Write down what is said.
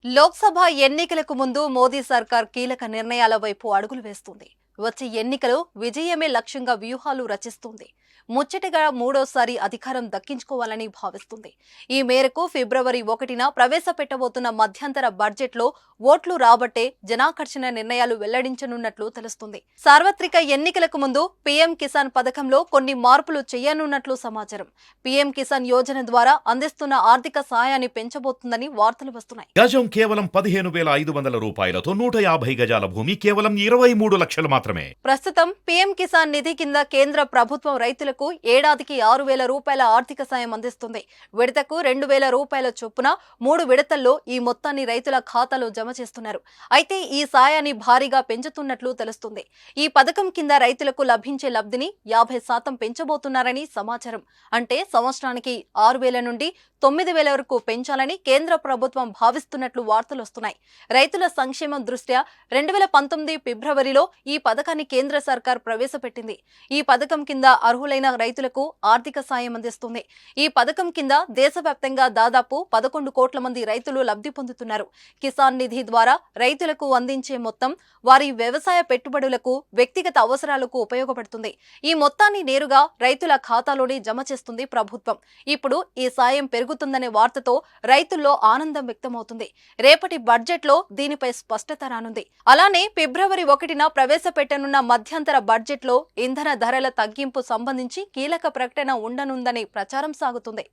లోక్సభ ఎన్నికలకు ముందు మోదీ సర్కార్ కీలక నిర్ణయాల వైపు అడుగులు వేస్తుంది. వచ్చే ఎన్నికలు విజయమే లక్ష్యంగా వ్యూహాలు రచిస్తుంది. ముచ్చటగా మూడోసారి అధికారం దక్కించుకోవాలని భావిస్తుంది. ఈ మేరకు ఫిబ్రవరి 1న ప్రవేశపెట్టబోతున్న మధ్యంతర బడ్జెట్లో ఓట్లు రాబట్టే జనాకర్షణ నిర్ణయాలు వెల్లడించనున్నట్లు తెలుస్తుంది. సార్వత్రిక ఎన్నికలకు ముందు పీఎం కిసాన్ పథకంలో కొన్ని మార్పులు చేయనున్నట్లు సమాచారం. పీఎం కిసాన్ యోజన ద్వారా అందిస్తున్న ఆర్థిక సాయాన్ని పెంచబోతుందని వార్తలు వస్తున్నాయి. గజం కేవలం 15,500 రూపాయలతో 150 గజాల భూమి కేవలం 23 లక్షలు మాత్రమే. ప్రస్తుతం పీఎం కిసాన్ నిధి కింద కేంద్ర ప్రభుత్వం రైతులకు ఏడాదికి 6,000 రూపాయల ఆర్థిక సాయం అందిస్తుంది. విడతకు 2,000 రూపాయల చొప్పున 3 విడతల్లో ఈ మొత్తాన్ని రైతుల ఖాతాలో జమ చేస్తున్నారు. అయితే ఈ సాయాన్ని భారీగా పెంచుతున్నట్లు తెలుస్తుంది. ఈ పథకం కింద రైతులకు లభించే లబ్ధిని 50% పెంచబోతున్నారని సమాచారం. అంటే సంవత్సరానికి 6,000 నుండి 9,000 వరకు పెంచాలని కేంద్ర ప్రభుత్వం భావిస్తున్నట్లు వార్తలు వస్తున్నాయి. రైతుల సంక్షేమం దృష్ట్యా 2019 ఫిబ్రవరిలో ఈ పథకాన్ని కేంద్ర సర్కార్ ప్రవేశపెట్టింది. ఈ పథకం కింద అర్హులైన రైతులకు ఆర్థిక సాయం అందిస్తుంది. ఈ పథకం కింద దేశవ్యాప్తంగా దాదాపు 11 కోట్ల మంది రైతులు లబ్ధి పొందుతున్నారు. కిసాన్ నిధి ద్వారా రైతులకు అందించే మొత్తం వారి వ్యవసాయ పెట్టుబడులకు, వ్యక్తిగత అవసరాలకు ఉపయోగపడుతుంది. ఈ మొత్తాన్ని నేరుగా రైతుల ఖాతాలోనే జమ చేస్తుంది ప్రభుత్వం. ఇప్పుడు ఈ సాయం పెరుగుతుందనే వార్తతో రైతుల్లో ఆనందం వ్యక్తమవుతుంది. రేపటి బడ్జెట్లో దీనిపై స్పష్టత రానుంది. అలానే ఫిబ్రవరి 1న ప్రవేశపెట్టనున్న మధ్యంతర బడ్జెట్లో ఇంధన ధరల తగ్గింపు సంబంధించి కీలక ప్రకటన ఉండనుందనే ప్రచారం సాగుతుంది.